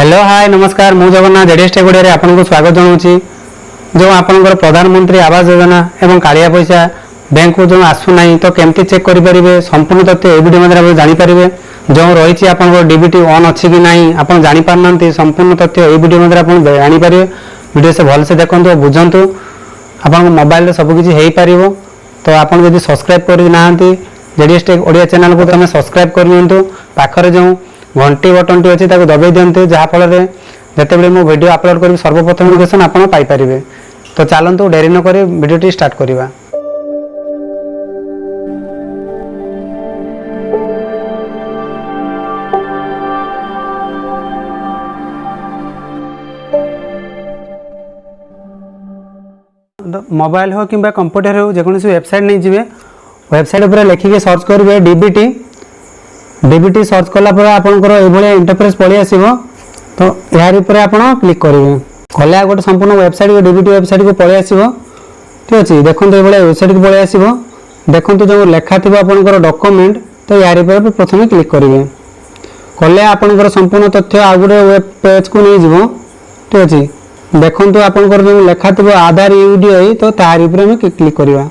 Hello hi नमस्कार मु Jagannath JDS टेगुड़िया आपको स्वागत जनाऊँगी। जो आपंकर प्रधानमंत्री आवास योजना एवं कालिया पैसा बैंक को जो आसूना तो केमती चेक करेंगे संपूर्ण तथ्य ए वीडियो मध्य आप जानीपारे। जो रही आप डीबीटी ऑन अच्छी कि ना आप जापार संपूर्ण तथ्य ए वीडियो मध्य आप जानीपारे। वीडियो से भलसे देखते बुझंतु आप मोबाइल सबकि हो पार। तो आप सब्सक्राइब करना जेडीएस टेक ओडिया चैनल को तुम सब्सक्राइब कर पाखरे जो घंटी बटन टी अच्छी दबाई दिंतु जहाँफल जिते मो वीडियो अपलोड करी सर्वप्रथम नोटिफिकेशन आपन पाइपर। तो चलतु डेरी नक वीडियो स्टार्ट करवा। मोबाइल हो कि कंप्यूटर हो जेकोसी वेबसाइट नहीं जी वेबसाइट पर लिखिके सर्च करेंगे डीबीटी। डीबीटी सर्च कलापर आपंकर ये इंटरफेस पलि आस तो यार आप क्लिक करेंगे कले गोटे संपूर्ण वेबसाइट को डीबीटी वेबसाइट को पलि आस। ठीक अच्छे देखो ये वेबसाइट को पलि आस। देखो जो लेखा थी आपंकर डॉक्यूमेंट तो यार पर प्रथम क्लिक करेंगे कले आपंकर संपूर्ण तथ्य आ गए वेब पेज को नहीं जीव। ठीक अच्छे देखो आपंकर जो लेखा थी आधार यूडीआई तो तार क्लिक करवा।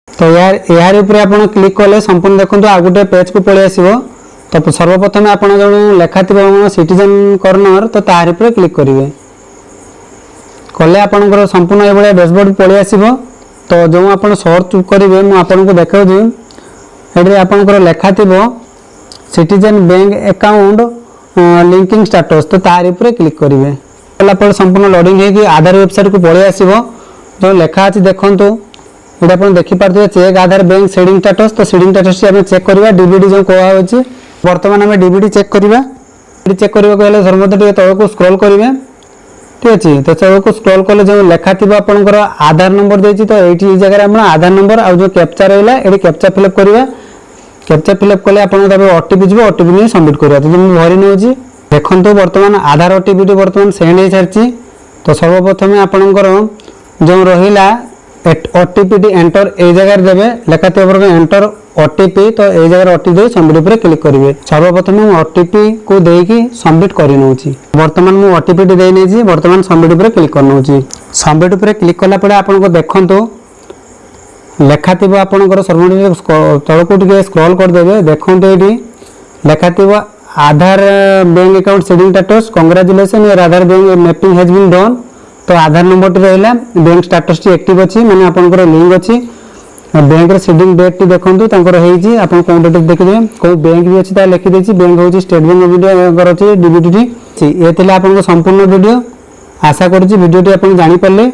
तो यार आप क्लिक कले संपूर्ण देखो आ गए पेज को पलि आस। तो सर्वप्रथम आप जो लेखा थी सिटीजन कॉर्नर तो तार क्लिक करेंगे कले आपंकर संपूर्ण ये डैशबोर्ड पलि आस। तो जो आप सर्च करेंगे मुझे देखा ये आपंकर लेखा थी citizen bank account linking status तो तार क्लिक करेंगे कलापर संपूर्ण लोडिंग है कि आधार वेबसाइट को पलि आस। जो लेखा अच्छी देखूँ ये आप देखिपे चेक आधार बैंक सेडिंग स्टेटस तो सेडिंग स्टेटस आम चेक करवा डीबीटी जो कहुच्छे बर्तमान आम डीबीटी चेक करवा। चेक करने को सर्वप्रथम तौक को स्क्रॉल करेंगे। ठीक अच्छे तो तौक को स्क्रॉल कले जो लेखा थी आपंकर आधार नंबर देती तो ये जगह आप आधार नंबर आ जो कैप्चा रहा ये कैप्चा फिलअप करवा। कैप्चा फिलअप कले आप ओटीपी जी ओटीपी नहीं सबमिट करवा। तो मुझे भरी नौची देखो बर्तमान आधार ओटीपी बर्तमान सेंड हो सारी। तो सर्वप्रथम आपंकर जो रहा ओटीपी एंटर ए जगह देवे लेखा थी एंटर ओटीपी तो ये जगह ओटीपी सबमिट पर क्लिक करेंगे। सर्वप्रथम ओटीपी को देकी सबमिट कर नौची बर्तमान मुझे ओटीपी दे नहीं बर्तमान सबमिट पर क्लिक कर नौची। सबमिट पर क्लिक कलापर आपको देखो लेखा थी आपंकर सर्वप्रथम तौक टे स्क्रॉल करदे। देखो ये लेखा थी Aadhaar bank account seeding status congratulation your Aadhaar bank mapping has been done. तो आधार नंबर टी रहा बैंक स्टेटस टी एक्टिव अच्छी माने आपंकर लिंक अच्छी बैंक सेडिंग डेट टी देखो आप कौन डेट देखिए कौ बैंक भी अच्छी लिखिदी बैंक हूँ स्टेट बैंक ऑफ इंडिया अच्छी डीबीटी ये थे आप संपूर्ण वीडियो। आशा करुँच वीडियो आप जापारे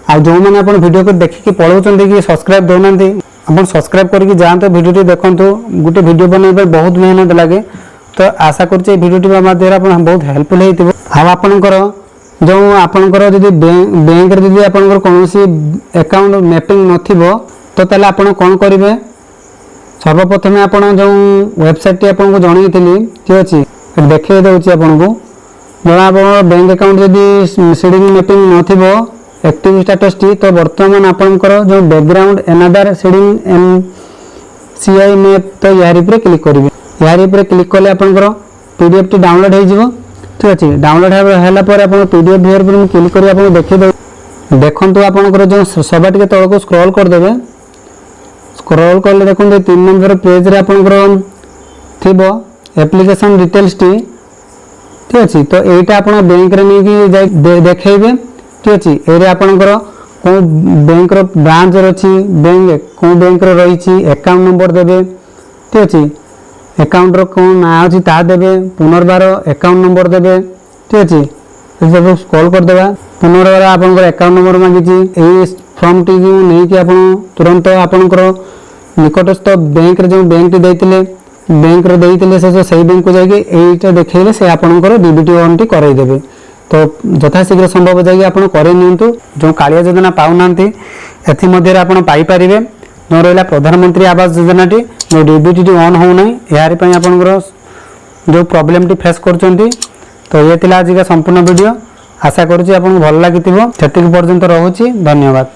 आ जो मैंने आप वीडियो को देखिए पढ़ाऊँ कि सब्सक्राइब दौना आप सब्सक्राइब करके जातु वीडियो देखो गोटे वीडियो बनवाई बहुत मेहनत लगे। तो आशा करुँच वीडियो माध्यम बहुत हेल्पफुल होती आपंकर जो आपंकर जब बैंक जब आपंकर कौन अकाउंट मैपिंग नथिबो तो ताले आपण कौन करेंगे सर्वप्रथम आप जो वेबसाइट टी आपको जनई थी। ठीक अच्छे देखे दूसरी आपको जो आप बैंक अकाउंट जब सीडिंग मैपिंग नथिबो एक्टिव स्टेटस टी तो बर्तमान आपंकर जो background another seeding MCI map तो यार क्लिक करेंगे। यार क्लिक कले आपंकर पीडीएफ टी डाउनलोड हो। ठीक अच्छे डाउनलोड होगापर आप पीडीएफ व्यूअर पर क्लिक कर आप देखिए देखो आपंकर जो सभा टे तौक को स्क्रॉल करदे। स्क्रॉल कले देखो 3 नंबर पेज रे आपंकर थी एप्लिकेशन डिटेल्स टी। ठीक अच्छे तो यहीटा आप बैंक रे नहीं देखेबे। ठीक अच्छे ये आपंकर कौ बैंक ब्रांच अच्छी बैंक कौ बैंक रही अकाउंट नंबर देवे। ठीक अच्छे अकाउंट कौन ना अच्छी ता देवे पुनर्बार अकाउंट नंबर देवे। ठीक अच्छे सब स्क्रॉल करदेवा पुनर्बार आपंकर अकाउंट नंबर मांगी फॉर्म टी नहीं कि आप तुरंत आपंकर निकटस्थ बैंक जो बैंक टी देते बैंक देते से बैंक को जाकि यहीटा देखले से आपंकर डीबीटी ऑन टी करईदेवे। तो यथाशीघ्र संभव जाकि आप करनी जो कालिया योजना पाऊना एमध्य आप पाइपर। जो रहा प्रधानमंत्री आवास योजना टी जो डीबीटी टी ऑन होना यार आपंकर जो प्रॉब्लम टी फेस कर। तो ये आज का संपूर्ण वीडियो आशा करुँच आपको भल लगी से पर्यंत रोचे धन्यवाद।